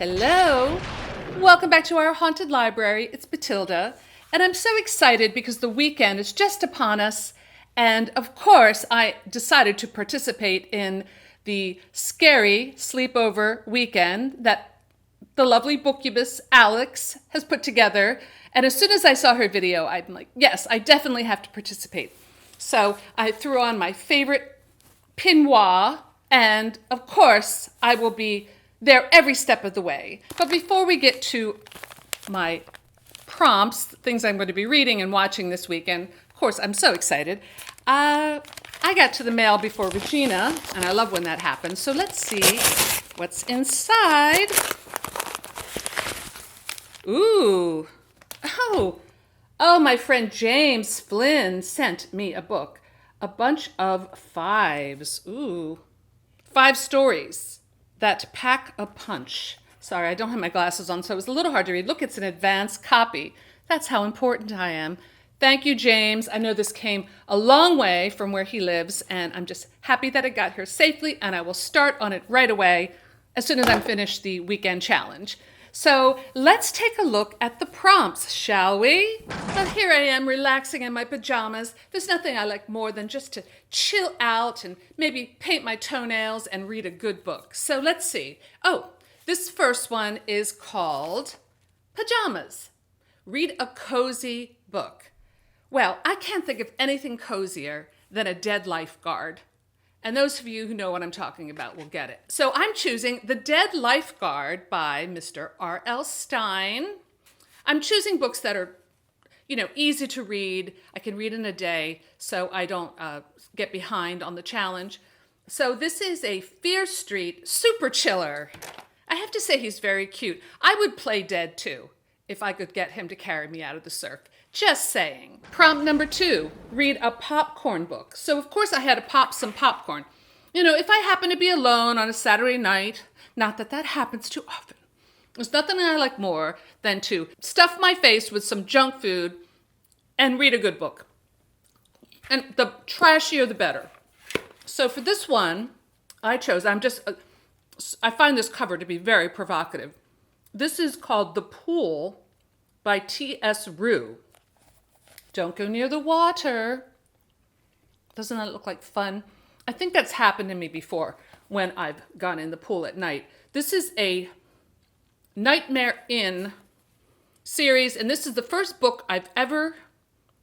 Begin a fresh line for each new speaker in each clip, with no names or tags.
Hello! Welcome back to our haunted library. It's Matilda, and I'm so excited because the weekend is just upon us, and of course I decided to participate in the scary sleepover weekend that the lovely booktubist Alex has put together. And as soon as I saw her video, I'm like, yes, I definitely have to participate. So I threw on my favorite peignoir, and of course I will be there every step of the way. But before we get to my prompts, things I'm going to be reading and watching this weekend, of course, I'm so excited. I got to the mail before Regina, and I love when that happens. So let's see what's inside. Ooh. Oh, my friend James Flynn sent me a book. A bunch of fives. Ooh. 5 stories that pack a punch. Sorry, I don't have my glasses on, so it was a little hard to read. Look, it's an advanced copy. That's how important I am. Thank you, James. I know this came a long way from where he lives, and I'm just happy that it got here safely, and I will start on it right away as soon as I'm finished the weekend challenge. So let's take a look at the prompts, shall we? Well, here I am relaxing in my pajamas. There's nothing I like more than just to chill out and maybe paint my toenails and read a good book. So let's see. Oh, this first one is called Pyjamas. Read a cozy book. Well, I can't think of anything cozier than a dead lifeguard. And those of you who know what I'm talking about will get it. So I'm choosing The Dead Lifeguard by Mr. R.L. Stine. I'm choosing books that are, easy to read. I can read in a day, so I don't get behind on the challenge. So this is a Fear Street super chiller. I have to say he's very cute. I would play dead too if I could get him to carry me out of the surf. Just saying. Prompt number 2, read a popcorn book. So of course I had to pop some popcorn. If I happen to be alone on a Saturday night, not that that happens too often, there's nothing I like more than to stuff my face with some junk food and read a good book. And the trashier, the better. So for this one, I find this cover to be very provocative. This is called The Pool by T.S. Rue. Don't go near the water. Doesn't that look like fun? I think that's happened to me before when I've gone in the pool at night. This is a Nightmare Inn series, and this is the first book I've ever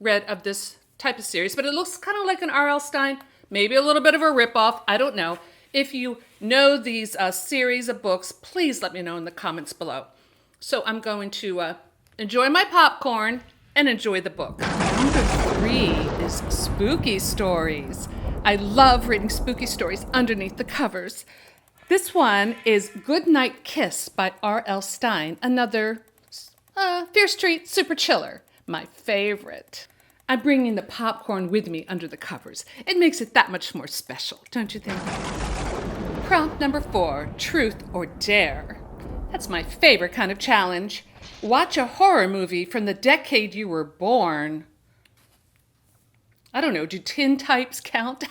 read of this type of series, but it looks kind of like an R.L. Stine, maybe a little bit of a ripoff, I don't know. If you know these series of books, please let me know in the comments below. So I'm going to enjoy my popcorn and enjoy the book. Number 3 is spooky stories. I love reading spooky stories underneath the covers. This one is Goodnight Kiss by R.L. Stine, another Fear Street super chiller, my favorite. I'm bringing the popcorn with me under the covers. It makes it that much more special, don't you think? Prompt number 4, Truth or Dare. That's my favorite kind of challenge. Watch a horror movie from the decade you were born. I don't know, do tin types count?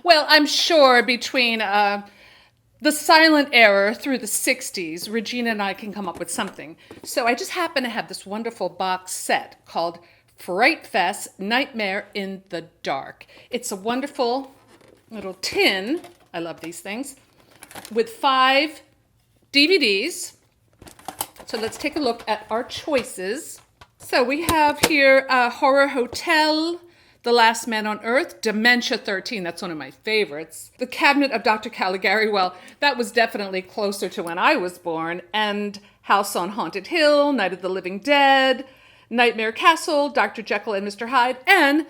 Well, I'm sure between the silent era through the 60s, Regina and I can come up with something. So I just happen to have this wonderful box set called Fright Fest Nightmare in the Dark. It's a wonderful little tin, I love these things, with 5 DVDs. So let's take a look at our choices. So we have here Horror Hotel, The Last Man on Earth, Dementia 13, that's one of my favorites. The Cabinet of Dr. Caligari, well, that was definitely closer to when I was born. And House on Haunted Hill, Night of the Living Dead, Nightmare Castle, Dr. Jekyll and Mr. Hyde, and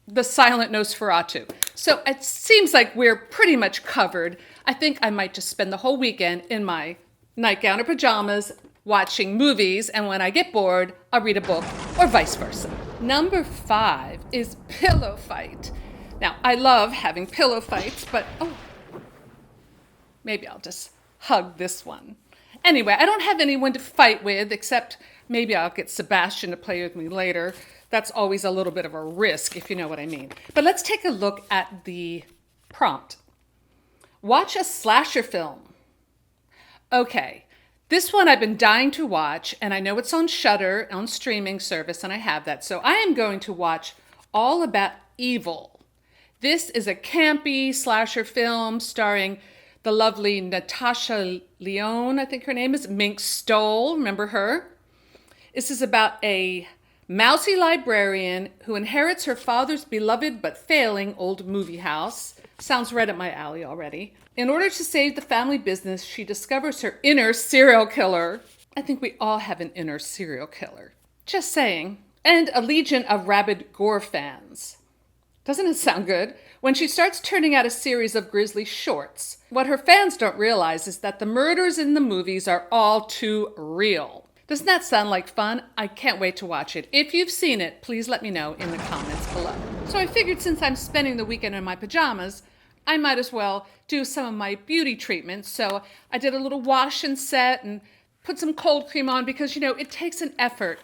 the silent Nosferatu. So it seems like we're pretty much covered. I think I might just spend the whole weekend in my nightgown or pajamas watching movies, and when I get bored, I'll read a book, or vice versa. Number 5 is Pillow Fight. Now, I love having pillow fights, but maybe I'll just hug this one. Anyway, I don't have anyone to fight with, except maybe I'll get Sebastian to play with me later. That's always a little bit of a risk, if you know what I mean. But let's take a look at the prompt. Watch a slasher film. Okay, This one I've been dying to watch, and I know it's on Shudder, on streaming service, and I have that. So I am going to watch All About Evil. This is a campy slasher film starring the lovely Natasha Lyonne, I think her name is, Mink Stole, remember her? This is about a mousy librarian who inherits her father's beloved but failing old movie house. Sounds right up my alley already. In order to save the family business, she discovers her inner serial killer. I think we all have an inner serial killer. Just saying. And a legion of rabid gore fans. Doesn't it sound good? When she starts turning out a series of grisly shorts, what her fans don't realize is that the murders in the movies are all too real. Doesn't that sound like fun? I can't wait to watch it. If you've seen it, please let me know in the comments below. So I figured since I'm spending the weekend in my pajamas, I might as well do some of my beauty treatments. So I did a little wash and set and put some cold cream on because, you know, it takes an effort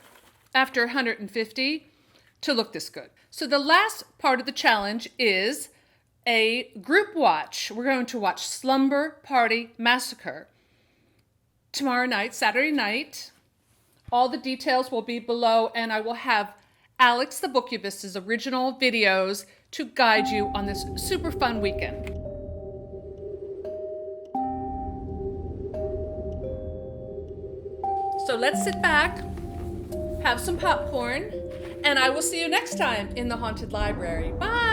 after 150 to look this good. So the last part of the challenge is a group watch. We're going to watch Slumber Party Massacre tomorrow night, Saturday night. All the details will be below, and I will have Alex the Bookubist's original videos to guide you on this super fun weekend. So let's sit back, have some popcorn, and I will see you next time in the Haunted Library. Bye!